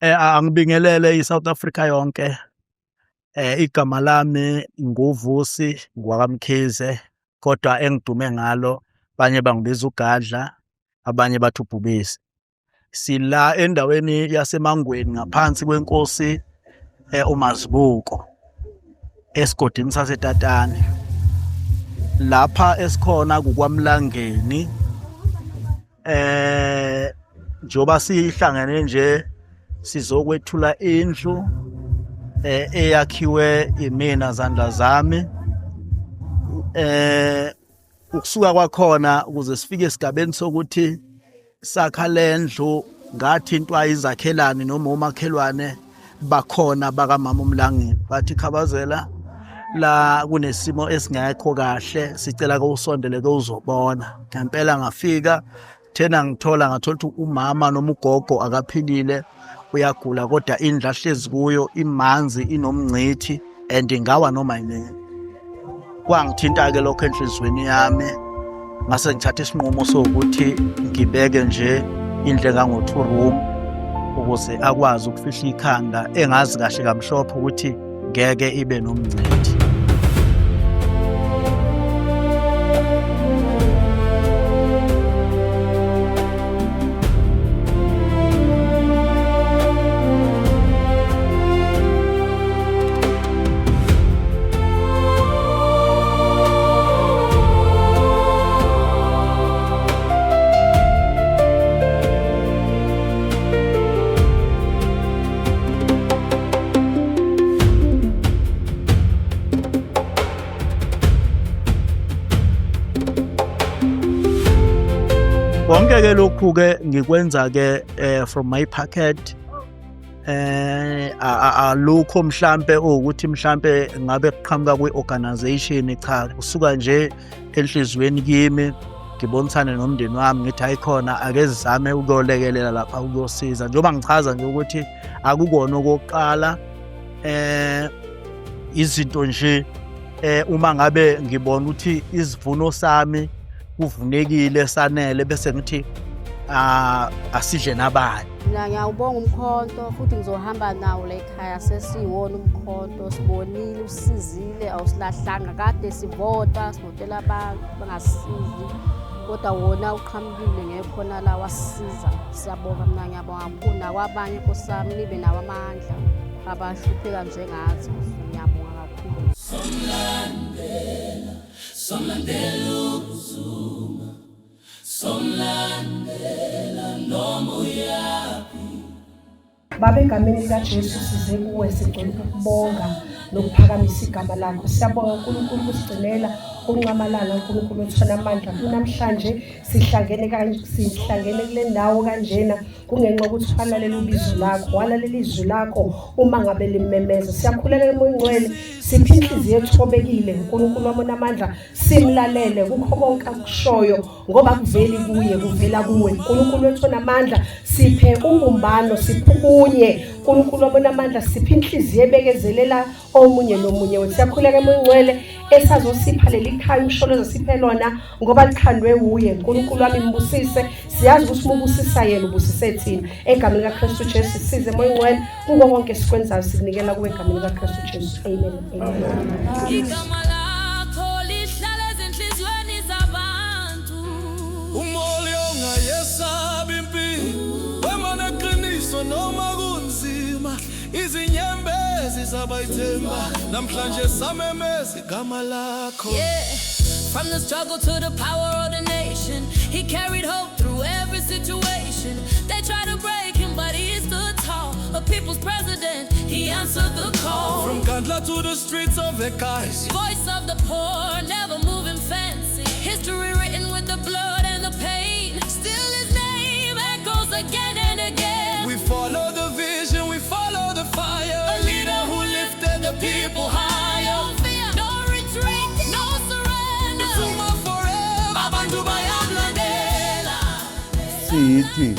Angibingelele iSouth Africa yonke. Igama lami nguVusi ngwakamkhize, kodwa engidume ngalo abanye bangibiza uGadla, abanye bathi uBhubesi. Sila endaweni yaseMangweni ngaphansi kweNkosi uMazibuko esigodini saseTatane. Lapha esikhona kuKwaMlangeni. Njoba sihlangene nje sizokwethula indlu eyakhiwe imina zandla zami. Ukusuka kwakhona ukuze sifike esigabeni sokuthi sakha lendlu ngathintwa izakhelane noma omakhelwane bakhona bakamama uMlangeni, bathi Khabazela la kunesimo esingekho kahle, sicela ke usondele ke uzobona. Ngempela ngafika thena ngathola ukuthi umama noma ugogo akaphilile, uyagula, kodwa indlu ahlezi kuyo imanzi inomngcithi and ingawa noma yini. Kwangithinta ke lokho enhlizweni yami, ngase ngithatha isinqumo sokuthi ngibeke nje indlu engango-2 room ukuze akwazi ukufihla ikhanda, engazi kahle kamhlophe ukuthi ngeke ibe nomngcithi. Konke ke lokhu ke ngikwenza ke from my pocket. Alukho mhlambe ukuthi mhlambe ngabe kuqhamuka kwe-organization, cha, kusuka nje enhlizweni kimi ngibonisane nomndeni wami ngithi ayikhona ake sizame ukuyolekelela lapha ukuyosiza. Njengoba ngichaza nje ukuthi akukona okokuqala, izinto nje uma ngabe ngibona ukuthi isivuno sami kuvunekile sanele bese ngithi asidle nabanye. Mina ngiyawubonga umkhonto futhi ngizohamba nawo la ekhaya, sesiwona umkhonto, sibonile usizile, awusilahlanga, kade sivotela abantu bangasisizi, kodwa wona uqhamukile ngekhona la wasisiza. Siyabonga, mina ngiyabonga kakhulu nakwabanye Nkosi yami, nibe nawo amandla abahlupheka njengathi. Ngiyabonga kakhulu. Somlandela uZuma, somlandela noma uyaphi. Baba, egameni likaJesu size kuwe, sigcwele ukubonga nokuphakamisa igama lakho. Siyabonga uNkulunkulu ukusigcinela unqamalala, uNkulunkulu othona amandla. Namhlanje sihlangene kule ndawo kanjena kungenxa ukuthi walalela ubizo lakho, walalela izwi lakho uma ngabe limemeza. Siyakhulelela uMoya Ongcwele, siphe inhliziyo ethobekile, uNkulunkulu wami onamandla, simlalele kukho konke akushoyo ngoba kuveli kuye, kuvela kuwe. uNkulunkulu othona amandla, siphe umbumbano, siphe ubunye. uNkulunkulu wami onamandla, siphe inhliziyo ebekezelela omunye nomunye wethu. Siyakhuleka Moya Ongcwele esazosipha leli khaya umsholoza siphe lona ngoba likhandwe uye. uNkulunkulu wami mbusise, siyazi ukuthi ubusisa yena ubusise thina. Egameni likaKristu Jesu size Moya Ongcwele kuko konke sikwenzayo, sikunikela kuwe egameni likaKristu Jesu. Amen. Igama lakho lihlala ezinhlizweni zabantu. Umoya ongayesabi impilo, wema neqiniso noma kunzima. Izinyembezi zabayithemba namhlanje samemeza igama lakho. From the struggle to the power of the nation, he carried hope through every situation. They tried to break him, but he stood tall. A people's president, he answered the call. From Kandla to the streets of Ekais, voice of the poor, never moving fancy. History written with the blood and the pain. Still his name echoes again and again. We follow the vision, we follow the fire. A leader who lifted the people higher. No fear, no retreat, no surrender. Zuma forever, abantu bayamlandela. Sithi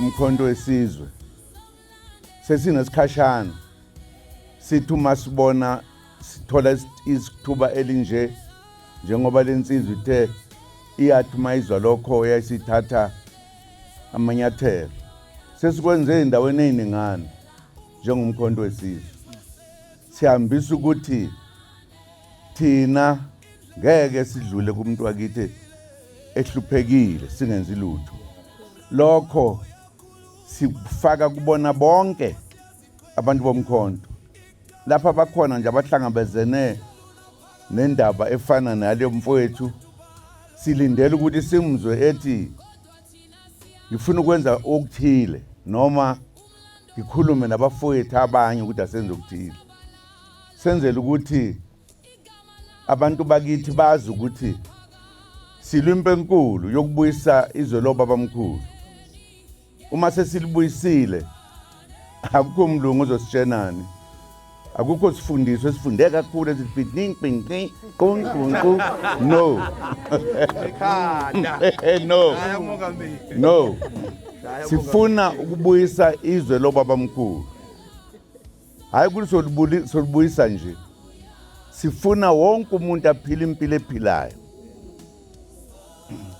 umkhonto wesizwe sesinesikhashana, sithi uma sibona sithola isithuba elinje njengoba lensizwe ithe iyathi mayizwa lokho yayisithatha amanyathelo. Sesikwenze endaweni eziningana, njengomkhonto wesizwe. Sihambisa ukuthi thina ngeke sidlule kumuntu wakithi ehluphekile singenzi lutho. Lokho sifaka kubona bonke abantu bomkhonto. Lapha bakhona nje abahlangabezene nendaba efana naleyo mfowethu, silindele ukuthi simzwe ethi ngifuna ukwenza okuthile noma ngikhulume nabafowethu abanye ukuthi asenze okuthile. Senzele ukuthi abantu bakithi bazi ukuthi silwimpe enkulu yokubuyisa izwe lobabamkhulu. Uma sesilibuyisile akukho umlungu ozositshenani. Akukho sifundiswe esifunde kakhulu ezifitning ping konkunku no. No. Sifuna ukubuyisa izwe lobabamkhulu. Hayi ukuthi solibuyisa nje. Sifuna wonke umuntu aphile impilo ephilayo.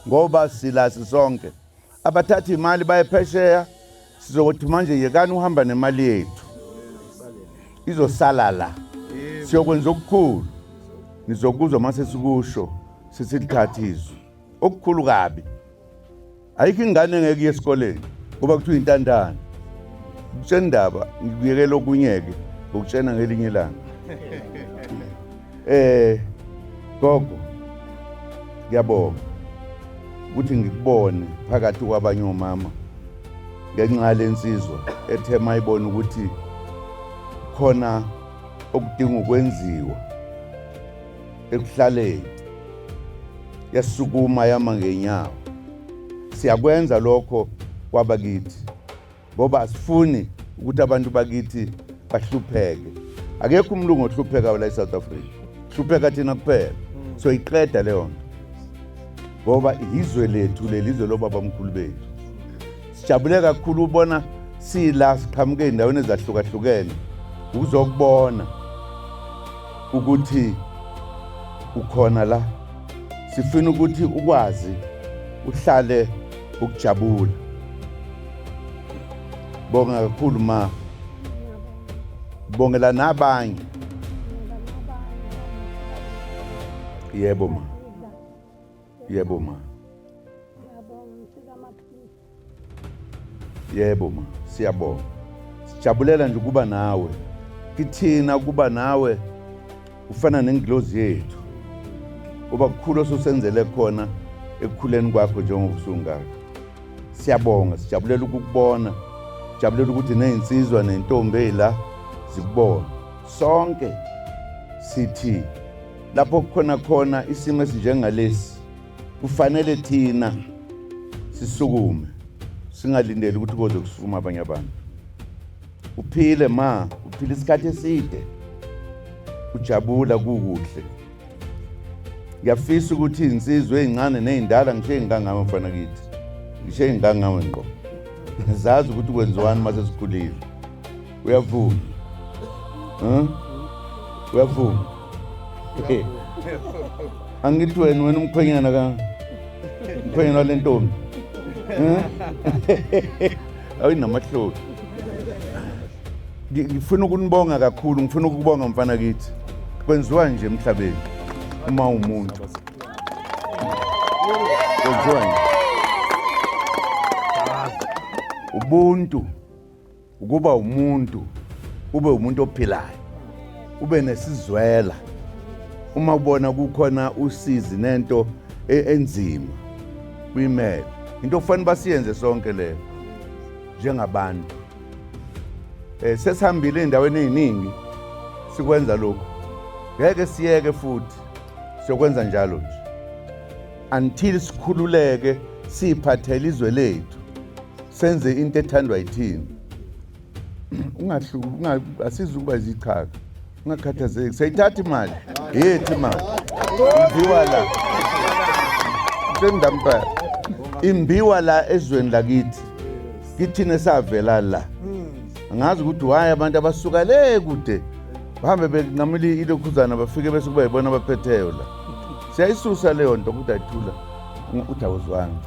Ngoba sila sisonke. Abathatha imali bayephesheya sizokuthi manje yekani uhamba nemali yethu. Izosala la. Siyokwenza okukhulu. Nizokuzwa mase sikusho sisithatha izwe. Okukhulu kabi. Ayikho ingane ngeke iye esikoleni ngoba kuthiwa intandane. Ukutshena indaba ngikuyekela okunyeke ukutshena ngelinye ilanga. Gogo ngiyabonga ukuthi ngikubone phakathi kwabanye omama ngenxa lensizwa ethe mayibona ukuthi khona okudinga ukwenziwa ekuhlaleni yasukuma yama ngenyawo. Siyakwenza lokho kwabakithi ngoba asifuni ukuthi abantu bakithi bahlupheke. Akekho umlungu ohlupheka la eSouth Africa. Hlupheka thina kuphela. So iqeda leyo nto. Ngoba izwe lethu lelizwe lobabamkhulu bethu. Sijabule kakhulu ubona sila siqhamuke endaweni ezahlukahlukene ukuzokubona ukuthi ukhona la. Sifuna ukuthi ukwazi uhlale ukujabula. Bonga kakhulu ma. Bongela nabanye. Yebo ma. Yebo ma. Yebo ma. Siyabonga. Sijabulela nje kuba nawe. Kithina kuba nawe ufana nengilozi yethu. Uba kukhulu osusenzele khona ekukhuleni kwakho njengobusungaka. Siyabonga, sijabulela ukukubona. Sijabulela ukuthi nezinsizwa nentombi la zikubona. Sonke sithi lapho khona isimo esinjengalesi kufanele thina sisukume. Singalindeli ukuthi kuze kusukuma abanye abantu. Uphile ma, uphile isikhathi eside. Ujabula kukuhle. Ngiyafisa ukuthi insizwe ezincane nezindala ngisho ngangama mfana kithi. Ngisho ngangama ngqo. Zazi ukuthi kwenziwani mase sikhulile. Uyavuma? Uyavuma? Angithi wena umkhwenyana ka. Umkhwenyana lentombi. Awinamahloni. Ngifuna ukunibonga kakhulu, ngifuna ukubonga mfana kithi. Kwenziwa nje emhlabeni uma umuntu. Kwenziwa nje. Ubuntu ukuba umuntu, ube umuntu ophilayo. Ube nesizwela. Uma ubona kukhona usizi nento enzima kuyimele. Into ofanele basiyenze sonke leyo njengabantu. Sesihambile endaweni eziningi sikwenza lokho. Ngeke siyeke futhi siyokwenza njalo nje. Until sikhululeke siphathele izwe lethu. Senze into ethandwa yithini. Asizukuba izichaka. Ungakhathazeki. Sayithatha imali. Yethi imali. Imbiwa la. Sendampa. Imbiwa la ezweni lakithi. Kithina savela la. Angazi ukuthi why abantu abasuka le kude bahambe bengamili ilokhuzana bafike bese kuba yibona abaphetheyo la. Siyayisusa leyo nto ukuthi ayithula. Uthi awuzwanga.